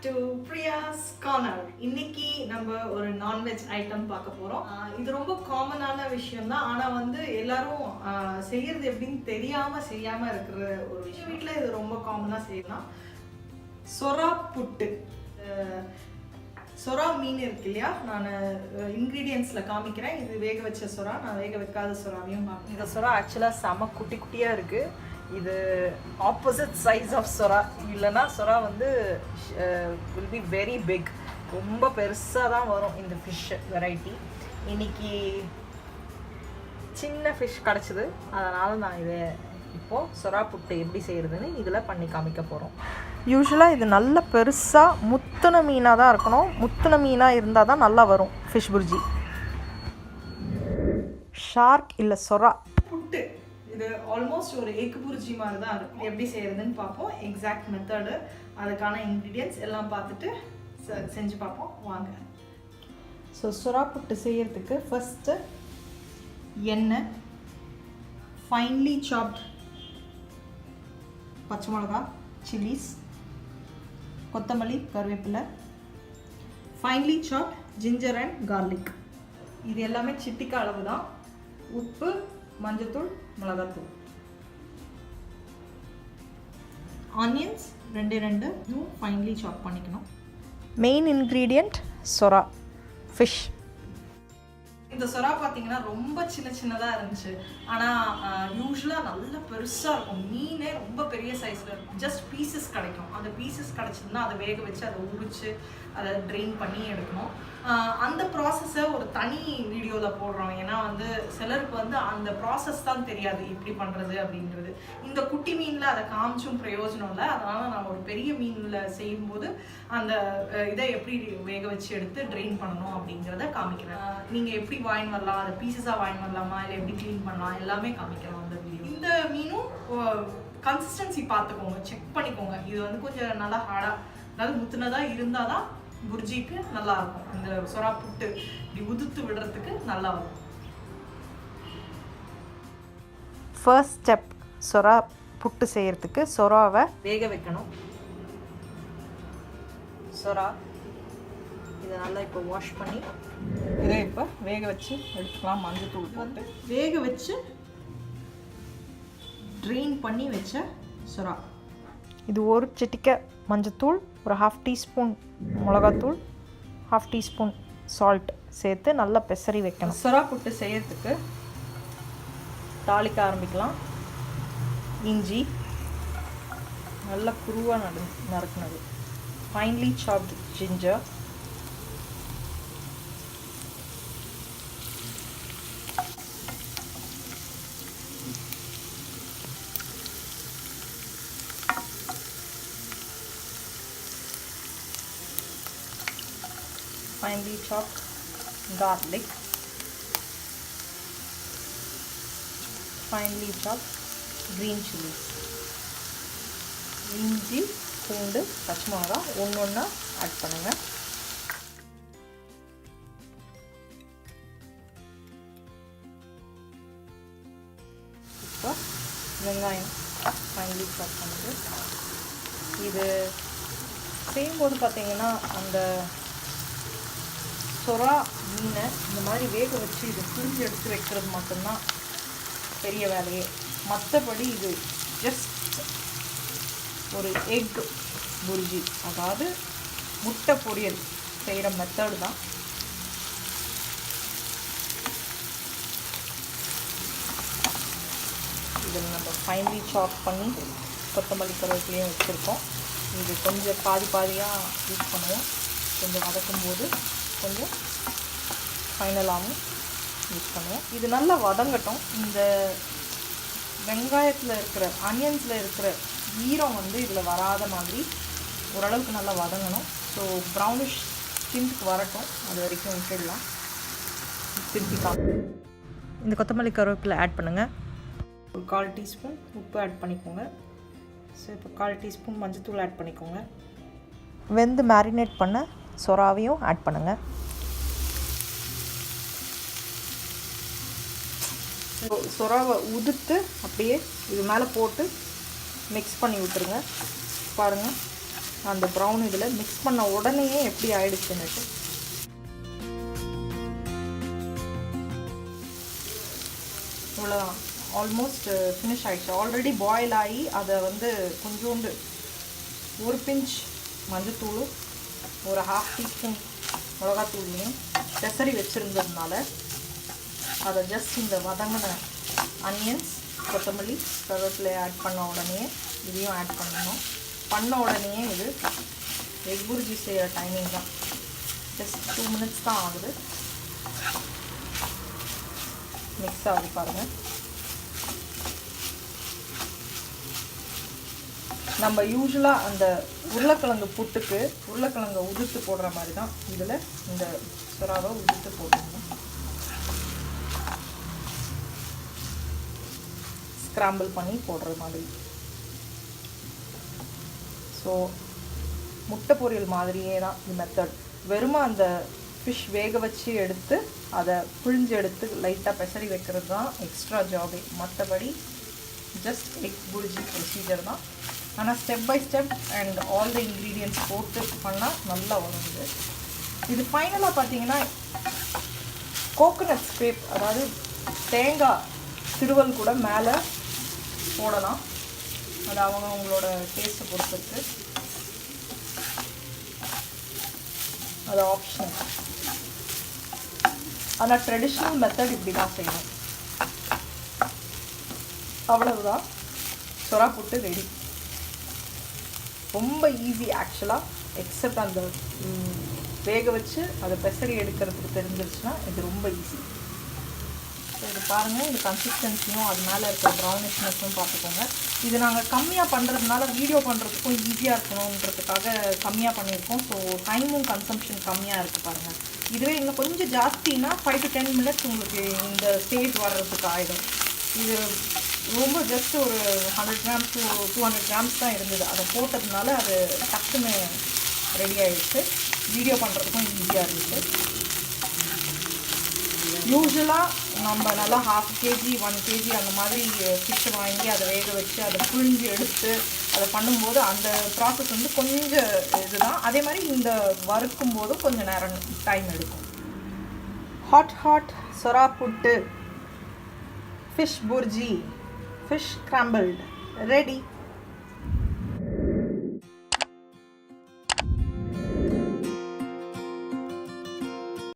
to Priya's Corner. இன்னைக்கு நம்ம ஒரு நான்வெஜ் ஐட்டம் பார்க்க போறோம். இது ரொம்ப காமனான விஷயம் தான். ஆனா வந்து எல்லாரும் செய்யறது எப்படின்னு தெரியாம செய்யாம இருக்கிற ஒரு விஷயம். வீட்ல இது ரொம்ப காமனா செய்யலாம். SURA புட்டு. SURA மீன் இருக்கு இல்லையா, நான் இன்கிரீடியன்ட்ஸ்ல காமிக்கிறேன். இது வேக வச்ச SURA, நான் வேக வைக்காத SURAவையும் காமிக்கிறேன். இந்த SURA ஆக்சுவலா செம குட்டி குட்டியா இருக்கு. இது ஆப்போசிட் சைஸ் ஆஃப் SURA. இல்லைன்னா SURA வந்து வில் பி வெரி பிக், ரொம்ப பெருசாக தான் வரும் இந்த ஃபிஷ் வெரைட்டி. இன்னைக்கு சின்ன ஃபிஷ் கிடச்சிது, அதனால் நான் இதை இப்போது SURA புட்டு எப்படி செய்கிறதுன்னு இதில் பண்ணி காமிக்க போகிறோம். யூஸ்வலாக இது நல்ல பெருசாக முத்தின மீனாக தான் இருக்கணும். முத்தின மீனாக இருந்தால் தான் நல்லா வரும் ஃபிஷ் புர்ஜி. ஷார்க் இல்லை SURA புட்டு, இது ஆல்மோஸ்ட் ஒரு எக் புர்ஜி மாதிரி தான் இருக்கும். எப்படி செய்கிறதுன்னு பார்ப்போம். எக்ஸாக்ட் மெத்தடு, அதுக்கான இன்க்ரீடியன்ட்ஸ் எல்லாம் பார்த்துட்டு செஞ்சு பார்ப்போம் வாங்க. ஸோ SURA புட்டு செய்கிறதுக்கு ஃபஸ்ட்டு எண்ணெய், ஃபைன்லி சாப்ட் பச்சை மிளகா, சில்லிஸ், கொத்தமல்லி, கருவேப்பிலை, finally soft ginger and garlic. இது எல்லாமே சிட்டிக்க அளவு தான். உப்பு, மஞ்சத்தூள், மிளகாத்தூள், ஆனியன்ஸ் 2 ஃபைன்லி சாப் பண்ணிக்கணும். Main ingredient SURA fish. இந்த SURA பார்த்தீங்கன்னா ரொம்ப சின்னதாக இருந்துச்சு, ஆனால் யூஸ்வலாக நல்ல பெருசாக இருக்கும். மீனே ரொம்ப பெரிய சைஸில் இருக்கும். ஜஸ்ட் பீசஸ் கிடைக்கும். அந்த பீசஸ் கிடச்சிதுன்னா அதை வேக வச்சு அதை உரிச்சு அதை ட்ரெயின் பண்ணி எடுக்கணும். அந்த ப்ராசஸை ஒரு தனி வீடியோவில் போடுறோம். ஏன்னா வந்து சிலருக்கு வந்து அந்த ப்ராசஸ் தான் தெரியாது எப்படி பண்ணுறது அப்படின்றது. இந்த குட்டி மீனில் அதை காமிச்சும் பிரயோஜனம் இல்லை. அதனால் நான் ஒரு பெரிய மீனில் செய்யும்போது அந்த இதை எப்படி வேக வச்சு எடுத்து ட்ரெயின் பண்ணணும் அப்படிங்கிறத காமிக்கிறேன். நீங்கள் எப்படி வாங்கி வரலாம், அதை பீசஸாக வாங்கி வரலாமா, இல்லை எப்படி க்ளீன் பண்ணலாம், எல்லாமே காமிக்கிறோம் அந்த வீடியோ. இந்த மீனும் கன்சிஸ்டன்சி பார்த்துக்கோங்க, செக் பண்ணிக்கோங்க. இது வந்து கொஞ்சம் நல்லா ஹார்டாக, அதாவது முத்துனதாக இருந்தால் தான் புர்ஜிக்கு நல்லா இருக்கும். இந்த SURA புட்டு இப்படி உதுத்து விடுறதுக்கு நல்லா வரும். ஃபர்ஸ்ட் ஸ்டெப், SURA புட்டு செய்யறதுக்கு SURAவை வேக வைக்கணும். SURA இதை நல்லா இப்போ வாஷ் பண்ணி இதை இப்போ வேக வச்சு எடுத்துக்கலாம். மஞ்சத்தூள் போட்டு வேக வச்சு ட்ரெயின் பண்ணி வச்ச SURA. இது ஒரு சிட்டிக்கை மஞ்சத்தூள், ஒரு 1/2 டீஸ்பூன் மிளகாத்தூள், 1/2 டீஸ்பூன் சால்ட் சேர்த்து நல்லா பெசரி வைக்கணும். SURA புட்டு செய்யறதுக்கு தாளிக்க ஆரம்பிக்கலாம். இஞ்சி நல்லா குருவாக நறுக்குனது, ஃபைன்லி சாப்டு ginger, finely chopped garlic, finely chopped green chilies, இஞ்சி, பூண்டு, பச்சை மிளகா ஒன்று ஆட் பண்ணுங்க. இப்போ வெங்காயம் ஃபைன்லி சாப் பண்ணுது. இது செய்யும்போது பார்த்தீங்கன்னா அந்த SURA மீனை இந்த மாதிரி வேக வச்சு இதை புரிஞ்சு எடுத்து வைக்கிறது மட்டும்தான் பெரிய வேலையே. மற்றபடி இது ஜஸ்ட் ஒரு எக் புர்ஜி, அதாவது முட்டை பொரியல் செய்கிற மெத்தடு தான். இதில் நம்ம ஃபைன்லி சாப் பண்ணி கொத்தமல்லி கருவேப்பிலையும் வச்சுருக்கோம். இது கொஞ்சம் பாதியாக யூஸ் பண்ணுவோம். கொஞ்சம் வதக்கும்போது கொஞ்சம் ஃபைனலாகவும் யூஸ் பண்ணுவோம். இது நல்லா வதங்கட்டும். இந்த வெங்காயத்தில் இருக்கிற, ஆனியன்ஸில் இருக்கிற ஈரம் வந்து இதில் வராத மாதிரி ஓரளவுக்கு நல்லா வதங்கணும். ஸோ ப்ரௌனிஷ் டின்ட்டுக்கு வரட்டும், அது வரைக்கும் விட்டுடலாம். திருப்பிக்கலாம். இந்த கொத்தமல்லி கருவேப்பிலை ஆட் பண்ணுங்கள். ஒரு 1/4 டீஸ்பூன் உப்பு ஆட் பண்ணிக்கோங்க. ஸோ இப்போ 1/4 டீஸ்பூன் மஞ்சத்தூள் ஆட் பண்ணிக்கோங்க. வெந்து மேரினேட் பண்ண SURAவையும் ஆட் பண்ணுங்கள். SURAவை உதுத்து அப்படியே இது மேலே போட்டு மிக்ஸ் பண்ணி விட்டுருங்க. பாருங்கள் அந்த ப்ரௌன் இதில் மிக்ஸ் பண்ண உடனேயே எப்படி ஆயிடுச்சுன்னுட்டு. இவ்வளோதான், ஆல்மோஸ்ட் ஃபினிஷ் ஆகிடுச்சு. ஆல்ரெடி பாயில் ஆகி அதை வந்து கொஞ்சோண்டு ஒரு பிஞ்ச் மஞ்சத்தூளும் ஒரு 1/2 டீஸ்பூன் மிளகாத்தூள்லையும் பெசரி வச்சுருந்ததுனால அதை ஜஸ்ட் இந்த வதங்கின அனியன்ஸ், கொத்தமல்லி, கருவேப்பிலை ஆட் பண்ண உடனே இதையும் ஆட் பண்ணணும். பண்ண உடனே இது எக் புர்ஜி செய்கிற டைமிங் தான். ஜஸ்ட் 2 மினிட்ஸ் தான் ஆகுது. மிக்ஸ் ஆகுது பாருங்கள். நம்ம யூஸ்வலாக அந்த உருளைக்கிழங்கு புட்டுக்கு உருளைக்கிழங்கை உதிர்த்து போடுற மாதிரி தான் இதில் இந்த சுறாவை உதிர்த்து போடணும். ஸ்க்ராம்பிள் பண்ணி போடுற மாதிரி. ஸோ முட்டை பொரியல் மாதிரியே தான் இந்த மெத்தட். வெறும் அந்த ஃபிஷ் வேக வச்சு எடுத்து அதை புழிஞ்சு எடுத்து லைட்டாக பெசரி வைக்கிறது தான் எக்ஸ்ட்ரா ஜாபே. மற்றபடி ஜஸ்ட் எக் புர்ஜி ப்ரொசீஜர் தான். ஆனால் step by step and all the ingredients போட்டு பண்ணால் நல்லா வருது. இது ஃபைனலாக பார்த்தீங்கன்னா கோகோனட் ஸ்க்ரேப், அதாவது தேங்காய் திருவல் கூட மேலே போடலாம். அது அவங்களோட டேஸ்ட்டை பொறுத்திருக்கு. அது ஆப்ஷனல். ஆனால் ட்ரெடிஷ்னல் மெத்தட் இப்படி தான் செய்யணும். அவ்வளவுதான், சுறா புட்டு ரெடி. ரொம்ப ஈஸி ஆக்சுவலாக, எக்ஸப்ட் அந்த வேக வச்சு அதை பெசரி எடுக்கிறதுக்கு தெரிஞ்சிருச்சுன்னா இது ரொம்ப ஈஸி. ஸோ இது பாருங்கள், இது கன்சிஸ்டன்சியும் அது மேலே இருக்கிற ப்ரௌனிஷ்னஸும் பார்த்துக்கோங்க. இது நாங்கள் கம்மியாக பண்ணுறதுனால வீடியோ பண்ணுறதுக்கும் ஈஸியாக இருக்கணுன்றதுக்காக கம்மியாக பண்ணியிருக்கோம். ஸோ டைமும் கன்சம்ஷன் கம்மியாக இருக்குது பாருங்கள். இதுவே இன்னும் கொஞ்சம் ஜாஸ்தின்னா 5 to 10 மினிட்ஸ் உங்களுக்கு இந்த ஸ்டேஜ் வர்றதுக்கு ஆகிடும். இது ரொம்ப ஜஸ்ட் ஒரு 100 கிராம்ஸ் to 200 கிராம்ஸ் தான் இருந்தது. அதை போட்டதுனால அது டக்குன்னு ரெடி ஆகிடுச்சு. வீடியோ பண்ணுறதுக்கும் ஈஸியாக இருந்துச்சு. யூஸ்வலாக நம்ம நல்லா 1/2 kg 1 kg அந்த மாதிரி ஃபிஷ் வாங்கி அதை வேக வச்சு அதை புழிஞ்சு எடுத்து அதை பண்ணும்போது அந்த ப்ராசஸ் வந்து கொஞ்சம் இதுதான். அதே மாதிரி இந்த வறுக்கும் போதும் கொஞ்சம் நேரம் டைம் எடுக்கும். ஹாட் சுறா puttu, fish bhurji, fish scrambled ready.